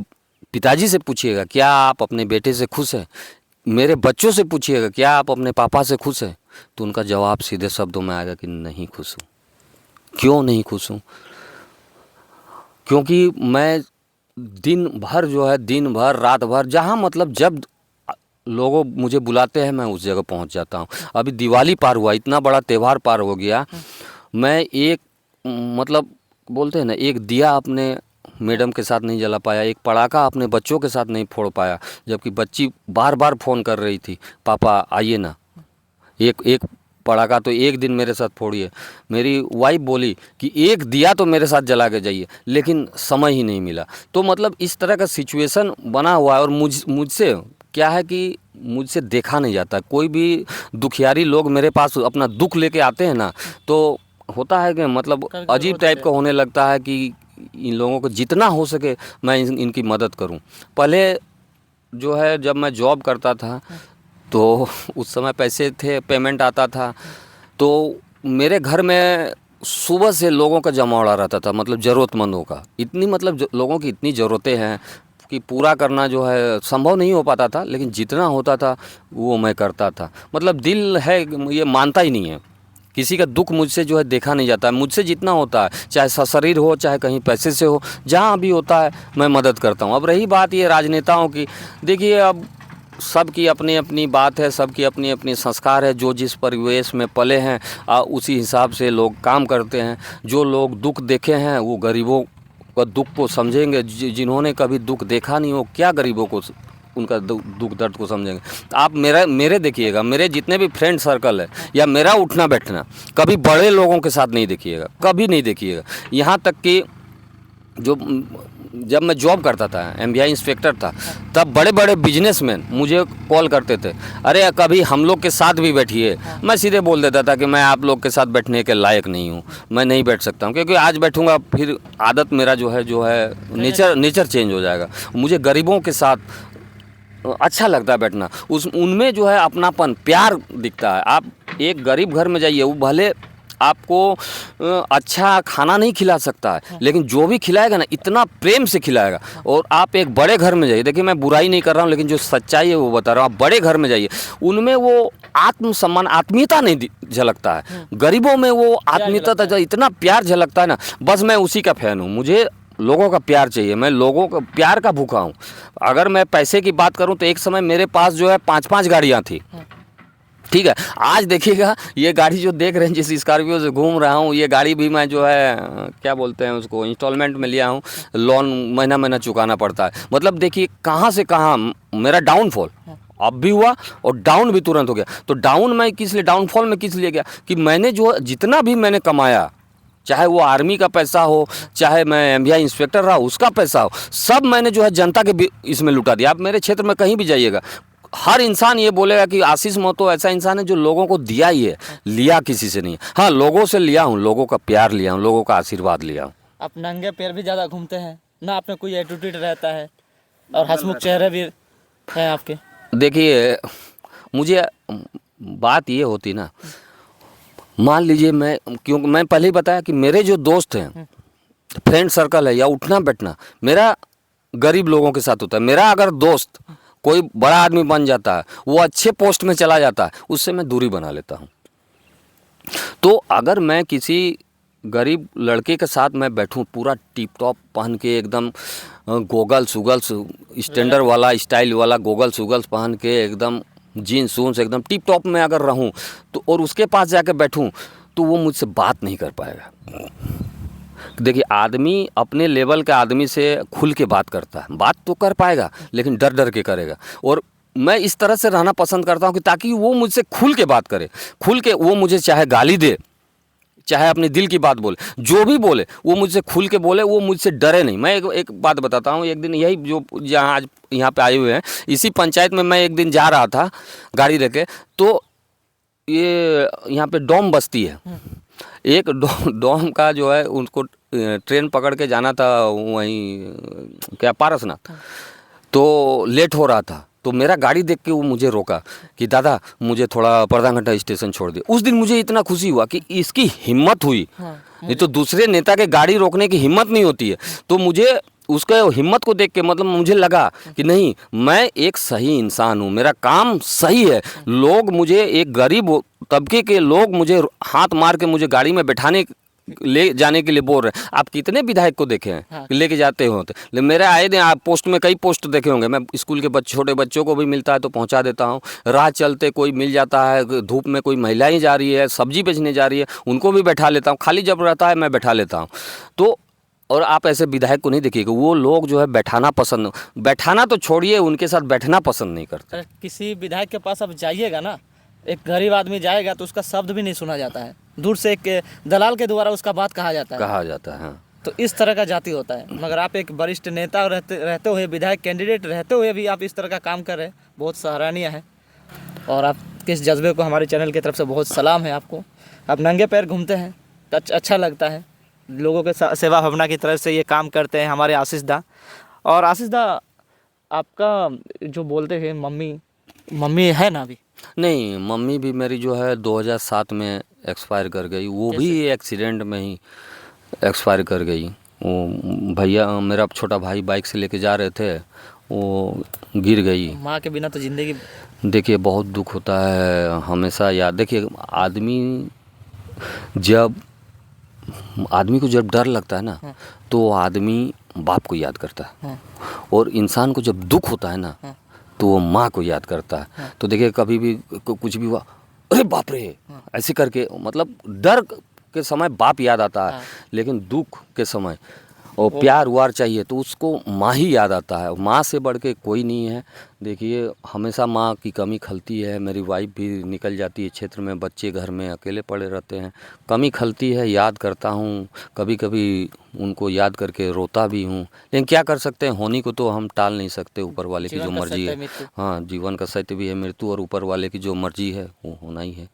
पिताजी से पूछिएगा क्या आप अपने बेटे से खुश हैं, मेरे बच्चों से पूछिएगा क्या आप अपने पापा से खुश हैं, तो उनका जवाब सीधे शब्दों में आएगा कि नहीं खुश हूँ। क्यों नहीं खुश हूँ? क्योंकि मैं दिन भर रात भर जहाँ मतलब जब लोगों मुझे बुलाते हैं मैं उस जगह पहुंच जाता हूं। अभी दिवाली पार हुआ, इतना बड़ा त्यौहार पार हो गया, मैं एक मतलब बोलते हैं ना, एक दिया अपने मैडम के साथ नहीं जला पाया, एक पटाखा अपने बच्चों के साथ नहीं फोड़ पाया, जबकि बच्ची बार बार फ़ोन कर रही थी पापा आइए ना, एक पटाखा तो एक दिन मेरे साथ फोड़िए। मेरी वाइफ बोली कि एक दिया तो मेरे साथ जला के जाइए, लेकिन समय ही नहीं मिला। तो मतलब इस तरह का सिचुएशन बना हुआ है, और मुझसे क्या है कि मुझसे देखा नहीं जाता। कोई भी दुखियारी लोग मेरे पास अपना दुख लेके आते हैं ना, तो होता है कि मतलब अजीब टाइप का होने लगता है कि इन लोगों को जितना हो सके मैं इनकी मदद करूं। पहले जो है जब मैं जॉब करता था तो उस समय पैसे थे, पेमेंट आता था, तो मेरे घर में सुबह से लोगों का जमावड़ा रहता था, मतलब ज़रूरतमंदों का। इतनी मतलब लोगों की इतनी ज़रूरतें हैं कि पूरा करना जो है संभव नहीं हो पाता था, लेकिन जितना होता था वो मैं करता था। मतलब दिल है ये मानता ही नहीं है, किसी का दुख मुझसे जो है देखा नहीं जाता है। मुझसे जितना होता है, चाहे शरीर हो चाहे कहीं पैसे से हो, जहाँ भी होता है मैं मदद करता हूँ। अब रही बात ये राजनेताओं की, देखिए अब सबकी अपनी अपनी बात है, सबकी अपनी अपनी संस्कार है, जो जिस परिवेश में पले हैं उसी हिसाब से लोग काम करते हैं। जो लोग दुख देखे हैं वो गरीबों का दुख को समझेंगे, जिन्होंने कभी दुख देखा नहीं हो क्या गरीबों को उनका दुख दर्द को समझेंगे। आप मेरे देखिएगा, मेरे जितने भी फ्रेंड सर्कल है या मेरा उठना बैठना, कभी बड़े लोगों के साथ नहीं देखिएगा, कभी नहीं देखिएगा। यहाँ तक कि जब मैं जॉब करता था, एमबीआई इंस्पेक्टर था, तब बड़े बड़े बिजनेसमैन मुझे कॉल करते थे, अरे कभी हम लोग के साथ भी बैठिए। मैं सीधे बोल देता था कि मैं आप लोग के साथ बैठने के लायक नहीं हूँ, मैं नहीं बैठ सकता हूँ, क्योंकि आज बैठूँगा फिर आदत मेरा जो है नेचर चेंज हो जाएगा। मुझे गरीबों के साथ अच्छा लगता है बैठना, उनमें जो है अपनापन, प्यार दिखता है। आप एक गरीब घर में जाइए, वो भले आपको अच्छा खाना नहीं खिला सकता है, लेकिन जो भी खिलाएगा ना इतना प्रेम से खिलाएगा। और आप एक बड़े घर में जाइए, देखिए मैं बुराई नहीं कर रहा हूँ, लेकिन जो सच्चाई है वो बता रहा हूँ। आप बड़े घर में जाइए, उनमें वो आत्मसम्मान, आत्मीयता नहीं झलकता है। गरीबों में वो आत्मीयता, इतना प्यार झलकता है ना। बस मैं उसी का फैन हूँ, मुझे लोगों का प्यार चाहिए, मैं लोगों का प्यार का भूखा हूँ। अगर मैं पैसे की बात करूँ तो एक समय मेरे पास जो है 5-5 गाड़ियाँ थी, ठीक है। आज देखिएगा ये गाड़ी जो देख रहे हैं, जिस स्कॉर्पियो से घूम रहा हूँ, ये गाड़ी भी मैं जो है क्या बोलते हैं उसको, इंस्टॉलमेंट में लिया हूँ। लोन महीना महीना चुकाना पड़ता है। मतलब देखिए कहाँ से कहाँ मेरा डाउनफॉल अब भी हुआ और डाउन भी तुरंत हो गया। तो डाउन मैं किस लिए, डाउनफॉल में किस लिए गया कि मैंने जो जितना भी मैंने कमाया, चाहे वो आर्मी का पैसा हो, चाहे मैं एमबीआई इंस्पेक्टर रहा उसका पैसा हो, सब मैंने जो है जनता के इसमें लुटा दिया। आप मेरे क्षेत्र में कहीं भी जाइएगा, हर इंसान ये बोलेगा कि आशीष महतो ऐसा इंसान है जो लोगों को दिया ही है, लिया किसी से नहीं। हाँ, लोगों से लिया हूँ, लोगों का प्यार लिया हूँ, लोगों का आशीर्वाद लिया हूँ। आप नंगे पैर भी ज़्यादा घूमते हैं ना, आप में कोई एटीट्यूड रहता है और हंसमुख चेहरे भी हैं आपके। देखिए मुझे बात ये होती ना, मान लीजिए मैं, क्योंकि मैं पहले ही बताया कि मेरे जो दोस्त हैं, फ्रेंड सर्कल है या उठना बैठना, मेरा गरीब लोगों के साथ होता है। मेरा अगर दोस्त कोई बड़ा आदमी बन जाता है, वो अच्छे पोस्ट में चला जाता है, उससे मैं दूरी बना लेता हूँ। तो अगर मैं किसी गरीब लड़के के साथ मैं बैठूं, पूरा टिप टॉप पहन के एकदम गोगल्स उगल्स स्टैंडर्ड वाला स्टाइल वाला गोगल्स उगल्स पहन के एकदम जीन्स वून्स एकदम टिप टॉप में अगर रहूं, तो और उसके पास जाकर बैठूं, तो वो मुझसे बात नहीं कर पाएगा। देखिए आदमी अपने लेवल के आदमी से खुल के बात करता है, बात तो कर पाएगा लेकिन डर डर के करेगा। और मैं इस तरह से रहना पसंद करता हूँ कि ताकि वो मुझसे खुल के बात करे, खुल के वो मुझे चाहे गाली दे, चाहे अपने दिल की बात बोले, जो भी बोले वो मुझसे खुल के बोले, वो मुझसे डरे नहीं। मैं एक बात बताता हूँ, एक दिन यही जो जहाँ आज यहाँ पे आए हुए हैं, इसी पंचायत में मैं एक दिन जा रहा था गाड़ी लेके, तो ये यहाँ पे डोम बस्ती है, एक डोम का जो है उनको ट्रेन पकड़ के जाना था वहीं क्या पारसनाथ, तो लेट हो रहा था। तो मेरा गाड़ी देख के वो मुझे रोका कि दादा मुझे थोड़ा प्रधानघट्टा स्टेशन छोड़ दिया। उस दिन मुझे इतना खुशी हुआ कि इसकी हिम्मत हुई, नहीं तो दूसरे नेता के गाड़ी रोकने की हिम्मत नहीं होती है। तो मुझे उसके हिम्मत को देख के मतलब मुझे लगा कि नहीं, मैं एक सही इंसान हूँ, मेरा काम सही है। लोग मुझे, एक गरीब तबके के लोग मुझे हाथ मार के मुझे गाड़ी में बैठाने ले जाने के लिए बोल रहे हैं। आप कितने विधायक को देखे हैं हाँ। लेके जाते हो? तो मेरे आए दिन आप पोस्ट में कई पोस्ट देखे होंगे। मैं स्कूल के छोटे बच्चों को भी मिलता है तो पहुंचा देता हूं। राह चलते कोई मिल जाता है, धूप में कोई महिलाएं जा रही है, सब्जी बेचने जा रही है, उनको भी बैठा लेता हूँ। खाली जब रहता है मैं बैठा लेता हूँ। तो और आप ऐसे विधायक को नहीं देखिएगा, वो लोग जो है बैठाना तो छोड़िए, उनके साथ बैठना पसंद नहीं करते। किसी विधायक के पास अब जाइएगा ना, एक गरीब आदमी जाएगा तो उसका शब्द भी नहीं सुना जाता है, दूर से एक दलाल के द्वारा उसका बात कहा जाता है। हाँ। तो इस तरह का जाति होता है। मगर आप एक वरिष्ठ नेता रहते हुए, विधायक कैंडिडेट रहते हुए भी आप इस तरह का काम कर रहे हैं, बहुत सराहनीय है। और आपके इस जज्बे को हमारे चैनल की तरफ से बहुत सलाम है आपको। आप नंगे पैर घूमते हैं तो अच्छा लगता है, लोगों के सेवा भावना की तरफ से ये काम करते हैं हमारे आशीष दा। और आशीष दा, आपका जो बोलते हैं मम्मी है ना अभी? नहीं, मम्मी भी मेरी जो है 2007 में एक्सपायर कर गई। वो भी एक्सीडेंट में ही एक्सपायर कर गई। वो भैया, मेरा छोटा भाई बाइक से लेके जा रहे थे, वो गिर गई। माँ के बिना तो ज़िंदगी, देखिए बहुत दुख होता है हमेशा याद। देखिए आदमी को जब डर लगता है ना, तो आदमी बाप को याद करता है। और इंसान को जब दुख होता है ना, तो वो माँ को याद करता है। तो देखिए कभी भी कुछ भी हुआ, अरे बाप रे, ऐसे करके, मतलब डर के समय बाप याद आता है, लेकिन दुख के समय और प्यार वार चाहिए तो उसको माँ ही याद आता है। माँ से बढ़ के कोई नहीं है। देखिए हमेशा माँ की कमी खलती है। मेरी वाइफ भी निकल जाती है क्षेत्र में, बच्चे घर में अकेले पड़े रहते हैं, कमी खलती है। याद करता हूँ, कभी कभी उनको याद करके रोता भी हूँ, लेकिन क्या कर सकते हैं, होनी को तो हम टाल नहीं सकते। ऊपर वाले की जो मर्जी है, हाँ, जीवन का सत्य भी है मृत्यु, और ऊपर वाले की जो मर्जी है वो होना ही है।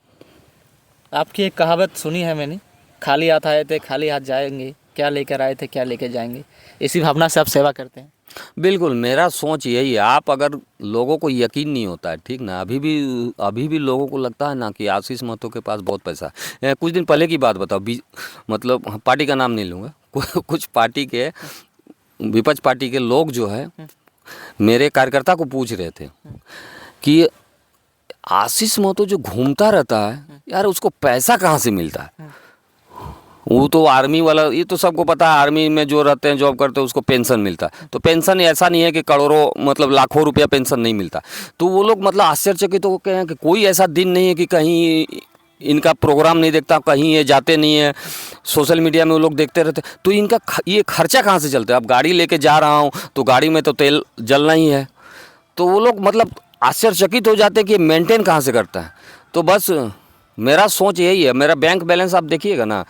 आपकी एक कहावत सुनी है मैंने, खाली हाथ आए थे खाली हाथ जाएंगे, क्या लेकर आए थे क्या लेकर जाएंगे। इसी भावना से आप सेवा करते हैं? बिल्कुल, मेरा सोच यही है। आप अगर लोगों को यकीन नहीं होता है, ठीक ना, अभी भी लोगों को लगता है ना कि आशीष महतो के पास बहुत पैसा है। कुछ दिन पहले की बात बताओ, मतलब पार्टी का नाम नहीं लूँगा कुछ पार्टी के, विपक्ष पार्टी के लोग जो है मेरे कार्यकर्ता को पूछ रहे थे कि आशीष महतो जो घूमता रहता है यार, उसको पैसा कहाँ से मिलता है। वो तो आर्मी वाला, ये तो सबको पता है, आर्मी में जो रहते हैं, जॉब करते हैं, उसको पेंशन मिलता है। तो पेंशन ऐसा नहीं है कि करोड़ों मतलब लाखों रुपया पेंशन नहीं मिलता। तो वो लोग मतलब आश्चर्यचकित हो गए हैं कि कोई ऐसा दिन नहीं है कि कहीं इनका प्रोग्राम नहीं देखता, कहीं ये जाते नहीं है, सोशल मीडिया में वो लोग देखते रहते। तो इनका ये खर्चा कहाँ से चलता है। अब गाड़ी लेके जा रहा हूँ तो गाड़ी में तो तेल जलना ही है। तो वो लोग मतलब आश्चर्यचकित हो जाते हैं कि मेंटेन कहाँ से करता है। तो बस मेरा सोच यही है। मेरा बैंक बैलेंस आप देखिएगा ना,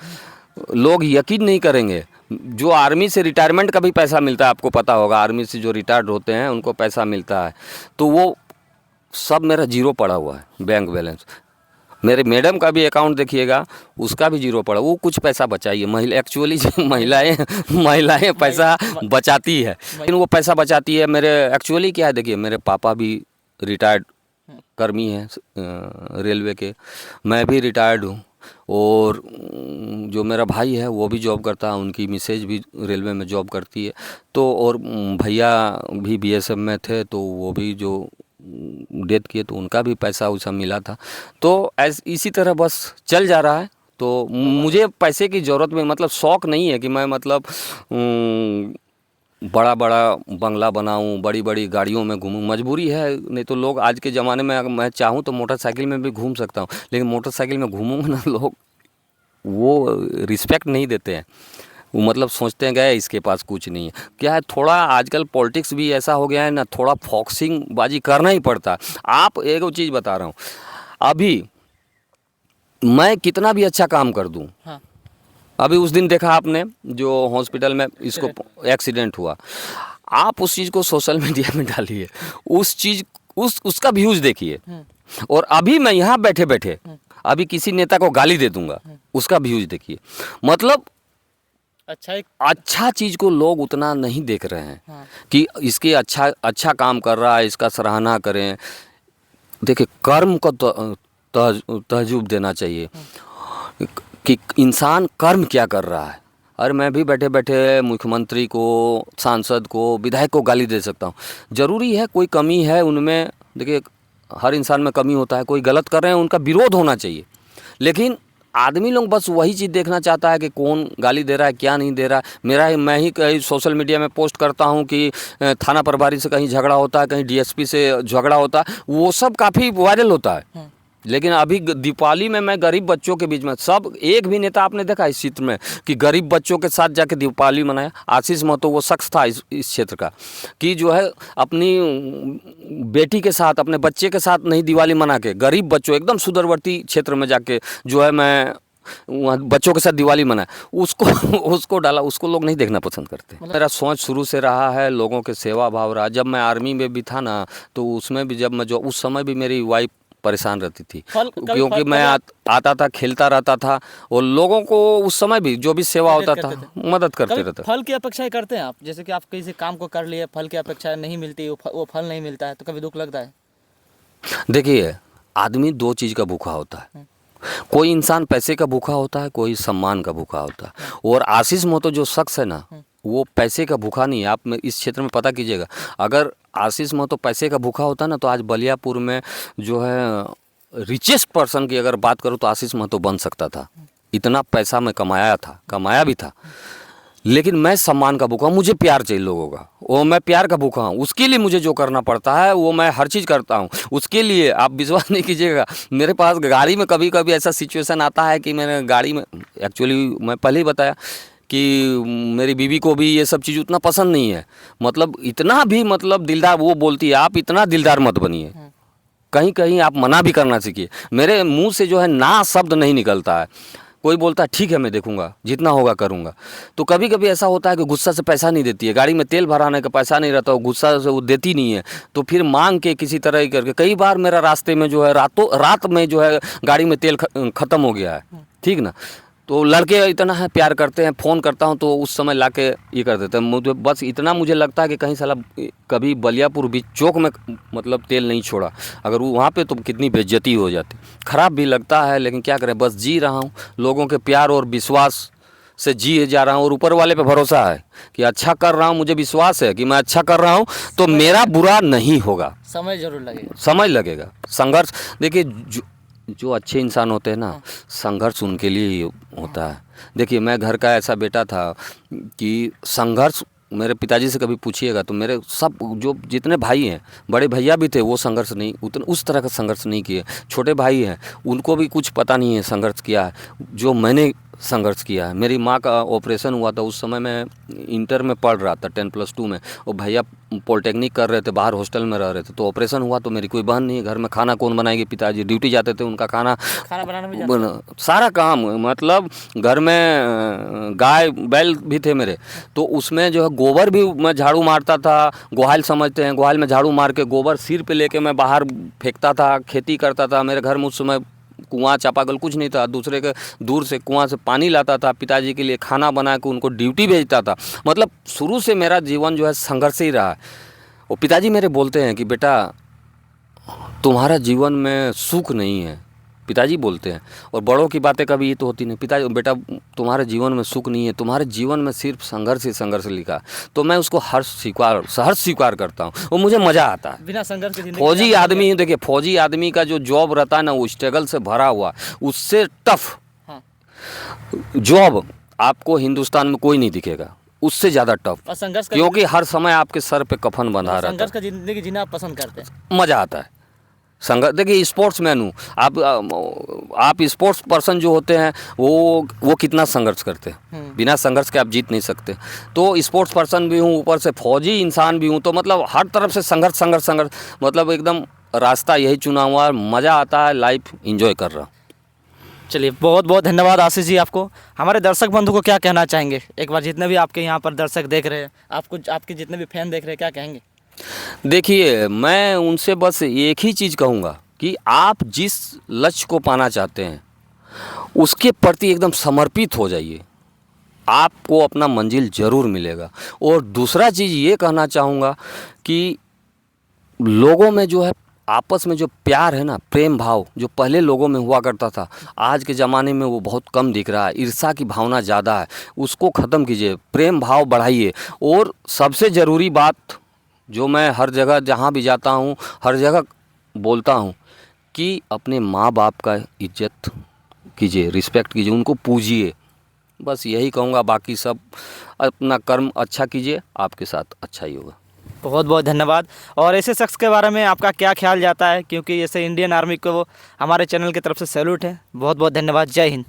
लोग यकीन नहीं करेंगे। जो आर्मी से रिटायरमेंट का भी पैसा मिलता है, आपको पता होगा, आर्मी से जो रिटायर्ड होते हैं उनको पैसा मिलता है, तो वो सब मेरा जीरो पड़ा हुआ है बैंक बैलेंस। मेरे मैडम का भी अकाउंट देखिएगा, उसका भी जीरो पड़ा। वो कुछ पैसा बचाइए, महिला एक्चुअली महिलाएं पैसा बचाती है, लेकिन वो पैसा बचाती है। मेरे एक्चुअली क्या है, देखिए मेरे पापा भी रिटायर्ड कर्मी हैं रेलवे के, मैं भी रिटायर्ड हूँ, और जो मेरा भाई है वो भी जॉब करता है, उनकी मिसेज भी रेलवे में जॉब करती है। तो और भैया भी बीएसएफ में थे, तो वो भी जो डेथ किए तो उनका भी पैसा उसा मिला था। तो इसी तरह बस चल जा रहा है। तो मुझे पैसे की ज़रूरत में मतलब शौक़ नहीं है कि मैं मतलब बड़ा बड़ा बंगला बनाऊं, बड़ी बड़ी गाड़ियों में घूमूं। मजबूरी है, नहीं तो लोग आज के ज़माने में अगर मैं चाहूं तो मोटरसाइकिल में भी घूम सकता हूं, लेकिन मोटरसाइकिल में घूमूंगा ना, लोग वो रिस्पेक्ट नहीं देते हैं। वो मतलब सोचते हैं गए इसके पास कुछ नहीं है। क्या है, थोड़ा आजकल पॉलिटिक्स भी ऐसा हो गया है ना, थोड़ा फॉक्सिंग बाजी करना ही पड़ता। आप एक चीज़ बता रहा हूँ, अभी मैं कितना भी अच्छा काम कर दूँ, हाँ। अभी उस दिन देखा आपने जो हॉस्पिटल में इसको एक्सीडेंट हुआ, आप उस चीज़ को सोशल मीडिया में डालिए, उस चीज़ उसका व्यूज़ देखिए, और अभी मैं यहाँ बैठे बैठे अभी किसी नेता को गाली दे दूंगा, उसका व्यूज़ देखिए। मतलब अच्छा चीज़ को लोग उतना नहीं देख रहे हैं। हाँ। कि इसके अच्छा काम कर रहा है, इसका सराहना करें। देखिए, कर्म को तहज़्ज़ुब देना चाहिए कि इंसान कर्म क्या कर रहा है। अरे मैं भी बैठे बैठे मुख्यमंत्री को, सांसद को, विधायक को गाली दे सकता हूँ। ज़रूरी है, कोई कमी है उनमें, देखिए हर इंसान में कमी होता है, कोई गलत कर रहे हैं उनका विरोध होना चाहिए। लेकिन आदमी लोग बस वही चीज़ देखना चाहता है कि कौन गाली दे रहा है, क्या नहीं दे रहा है। मैं ही कहीं सोशल मीडिया में पोस्ट करता हूँ कि थाना प्रभारी से कहीं झगड़ा होता है, कहीं डीएसपी से झगड़ा होता है, वो सब काफ़ी वायरल होता है। लेकिन अभी दीपावली में मैं गरीब बच्चों के बीच में, सब एक भी नेता आपने देखा इस क्षेत्र में कि गरीब बच्चों के साथ जाके दीपावली मनाया। आशीष महतो वो शख्स था इस क्षेत्र का कि जो है अपनी बेटी के साथ, अपने बच्चे के साथ नहीं दिवाली मना के, गरीब बच्चों एकदम सुदूरवर्ती क्षेत्र में जाके जो है मैं वहाँ बच्चों के साथ दिवाली मनाए, उसको डाला। उसको लोग नहीं देखना पसंद करते। मेरा सोच शुरू से रहा है, लोगों के सेवा भाव रहा। जब मैं आर्मी में भी था ना, तो उसमें भी जब मैं जो उस समय भी मेरी वाइफ परेशान रहती थी, क्योंकि मैं आता था, खेलता रहता था, और लोगों को उस समय भी जो भी सेवा होता था मदद करते रहता। फल की अपेक्षा करते हैं आप, जैसे कि आप किसी काम को कर लिए, फल की अपेक्षा नहीं मिलती, वो फल नहीं मिलता है तो कभी दुख लगता है। देखिए, आदमी दो चीज़ का भूखा होता है। कोई इंसान पैसे का भूखा होता है, कोई सम्मान का भूखा होता है। और आशीष महतो जो शख्स है ना, वो पैसे का भूखा नहीं है। आप इस क्षेत्र में पता कीजिएगा, अगर आशीष महतो पैसे का भूखा होता ना, तो आज बलियापुर में जो है रिचेस्ट पर्सन की अगर बात करूँ तो आशीष महतो बन सकता था। इतना पैसा मैं कमाया भी था। लेकिन मैं सम्मान का भूखा हूँ, मुझे प्यार चाहिए लोगों का, वो मैं प्यार का भूखा हूँ। उसके लिए मुझे जो करना पड़ता है वो मैं हर चीज़ करता हूँ उसके लिए। आप विश्वास नहीं कीजिएगा, मेरे पास गाड़ी में कभी कभी ऐसा सिचुएशन आता है कि मैंने गाड़ी में, एक्चुअली मैं पहले ही बताया कि मेरी बीवी को भी ये सब चीज़ उतना पसंद नहीं है। मतलब इतना भी मतलब दिलदार, वो बोलती है आप इतना दिलदार मत बनिए, कहीं कहीं आप मना भी करना सीखिए। मेरे मुंह से जो है ना शब्द नहीं निकलता है। कोई बोलता है ठीक है मैं देखूंगा, जितना होगा करूंगा। तो कभी कभी ऐसा होता है कि गुस्सा से पैसा नहीं देती है, गाड़ी में तेल भराने का पैसा नहीं रहता, गुस्सा से वो देती नहीं है, तो फिर मांग के किसी तरह ही करके, कई बार मेरा रास्ते में जो है रात में जो है गाड़ी में तेल ख़त्म हो गया है, ठीक ना, तो लड़के इतना है प्यार करते हैं, फ़ोन करता हूँ तो उस समय लाके ये कर देते हैं। मुझे बस इतना मुझे लगता है कि कहीं साला कभी बलियापुर बीच चौक में मतलब तेल नहीं छोड़ा, अगर वो वहाँ पे तो कितनी बेइज्जती हो जाती। ख़राब भी लगता है, लेकिन क्या करें, बस जी रहा हूँ, लोगों के प्यार और विश्वास से जी जा रहा हूँ, और ऊपर वाले पे भरोसा है कि अच्छा कर रहा हूँ। मुझे विश्वास है कि मैं अच्छा कर रहा हूँ तो मेरा बुरा नहीं होगा। समय जरूर लगेगा, समय लगेगा। संघर्ष देखिए, जो अच्छे इंसान होते हैं ना, संघर्ष उनके लिए ही होता है। देखिए, मैं घर का ऐसा बेटा था कि संघर्ष, मेरे पिताजी से कभी पूछिएगा तो मेरे सब जो जितने भाई हैं, बड़े भैया भी थे, वो संघर्ष नहीं, उतने उस तरह का संघर्ष नहीं किए। छोटे भाई हैं, उनको भी कुछ पता नहीं है संघर्ष किया है जो मैंने संघर्ष किया है। मेरी माँ का ऑपरेशन हुआ था, उस समय मैं इंटर में पढ़ रहा था, 10+2 में, और भैया पॉलिटेक्निक कर रहे थे, बाहर हॉस्टल में रह रहे थे। तो ऑपरेशन हुआ तो मेरी कोई बहन नहीं है घर में, खाना कौन बनाएगी? पिताजी ड्यूटी जाते थे, उनका खाना बनाना भी सारा काम, मतलब घर में गाय बैल भी थे मेरे, तो उसमें जो है गोबर भी मैं झाड़ू मारता था। गोहाल समझते हैं, गोहाल में झाड़ू मार के गोबर सिर पे लेके मैं बाहर फेंकता था, खेती करता था। मेरे घर में उस समय कुआं चापाकल कुछ नहीं था, दूसरे के दूर से कुआं से पानी लाता था, पिताजी के लिए खाना बना के उनको ड्यूटी भेजता था। मतलब शुरू से मेरा जीवन जो है संघर्ष ही रहा है। और पिताजी मेरे बोलते हैं कि बेटा, तुम्हारा जीवन में सुख नहीं है, पिताजी बोलते हैं। और बड़ों की बातें कभी ये तो होती नहीं। पिताजी, बेटा तुम्हारे जीवन में सुख नहीं है, तुम्हारे जीवन में सिर्फ संघर्ष ही संघर्ष लिखा। तो मैं उसको सहर्ष स्वीकार करता हूँ, और मुझे मज़ा आता है। बिना संघर्ष के फौजी आदमी, देखिए फौजी आदमी का जो जॉब रहता है ना, वो स्ट्रगल से भरा हुआ, उससे टफ जॉब आपको हिंदुस्तान में कोई नहीं दिखेगा, उससे ज़्यादा टफ। संघर्ष क्योंकि हर समय आपके सर पे कफन बंधा रहता है। संघर्ष का जिंदगी जीना आप पसंद करते हैं, मज़ा आता है। संघर्ष, देखिए स्पोर्ट्स मैन हूँ, आप स्पोर्ट्स पर्सन जो होते हैं वो कितना संघर्ष करते हैं, बिना संघर्ष के आप जीत नहीं सकते। तो स्पोर्ट्स पर्सन भी हूँ, ऊपर से फौजी इंसान भी हूँ, तो मतलब हर तरफ से संघर्ष संघर्ष संघर्ष, मतलब एकदम रास्ता यही चुना हुआ है। मज़ा आता है, लाइफ एंजॉय कर रहा हूँ। चलिए, बहुत बहुत धन्यवाद आशीष जी आपको। हमारे दर्शक बंधु को क्या कहना चाहेंगे? एक बार जितने भी आपके यहाँ पर दर्शक देख रहे हैं, आपके जितने भी फैन देख रहे हैं, क्या कहेंगे? देखिए, मैं उनसे बस एक ही चीज़ कहूँगा कि आप जिस लक्ष्य को पाना चाहते हैं उसके प्रति एकदम समर्पित हो जाइए, आपको अपना मंजिल ज़रूर मिलेगा। और दूसरा चीज़ ये कहना चाहूँगा कि लोगों में जो है, आपस में जो प्यार है ना, प्रेम भाव जो पहले लोगों में हुआ करता था, आज के ज़माने में वो बहुत कम दिख रहा है। ईर्ष्या की भावना ज़्यादा है, उसको ख़त्म कीजिए, प्रेम भाव बढ़ाइए। और सबसे ज़रूरी बात जो मैं हर जगह जहाँ भी जाता हूँ, हर जगह बोलता हूँ कि अपने माँ बाप का इज्जत कीजिए, रिस्पेक्ट कीजिए, उनको पूजिए। बस यही कहूँगा, बाकी सब अपना कर्म अच्छा कीजिए, आपके साथ अच्छा ही होगा। बहुत बहुत धन्यवाद। और ऐसे शख्स के बारे में आपका क्या ख्याल जाता है? क्योंकि जैसे इंडियन आर्मी को वो हमारे चैनल की तरफ से सैल्यूट है। बहुत बहुत धन्यवाद। जय हिंद।